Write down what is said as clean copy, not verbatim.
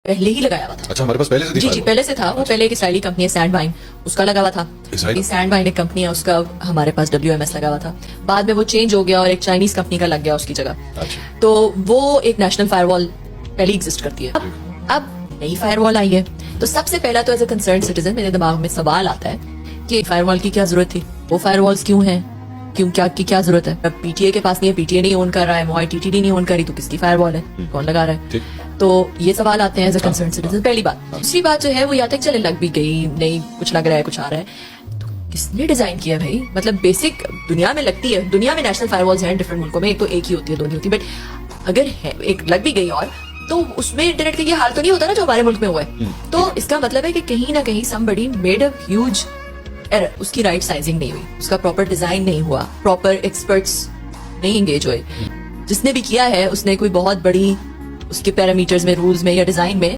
पहले ही लगाया हुआ था। अच्छा, हमारे पास पहले से थी जी firewall? पहले से था वो। पहले एक इसराइली कंपनी है सैंडबाइन, उसका लगा हुआ था। सैंडबाइन एक कंपनी है, उसका हमारे पास WMS लगा हुआ था। बाद में वो चेंज हो गया और एक चाइनीज कंपनी का लग गया उसकी जगह। अच्छा। तो वो एक नेशनल फायरवॉल पहले एग्जिस्ट करती है। अब नई फायरवॉल आई है, तो सबसे पहला तो एज ए कंसर्न सिटीजन मेरे दिमाग में सवाल आता है कि फायरवॉल की क्या जरूरत थी, वो फायरवॉल्स क्यों हैं, क्यों क्या की क्या जरूरत है। अब पीटीए के पास नहीं है, पीटीए नहीं ओन कर रहा है, MOI-TTD नहीं ओन करी, तो किसकी फायरवॉल है, कौन लगा रहा है। तो ये सवाल आते हैं एज अ कंसर्न सिटीजन, पहली बात। दूसरी बात जो है वो याद है चले लग भी गई, नहीं कुछ लग रहा है, कुछ आ रहा है, तो किसने डिजाइन किया भाई। मतलब बेसिक दुनिया में लगती है, दुनिया में नेशनल फायरवॉल्स हैं डिफरेंट मुल्कों में, एक तो एक ही होती है, दो नहीं होती, बट अगर है एक लग भी गई और तो उसमें इंटरनेट का ये हाल तो नहीं होता ना जो हमारे मुल्क में हुआ है। तो इसका मतलब है कि कहीं ना कहीं somebody made a huge error, उसकी राइट साइजिंग नहीं हुई, उसका प्रॉपर डिजाइन नहीं हुआ, प्रॉपर एक्सपर्ट्स नहीं एंगेज हुए। जिसने भी किया है उसने कोई बहुत बड़ी उसके पैरामीटर्स में, रूल्स में या डिजाइन में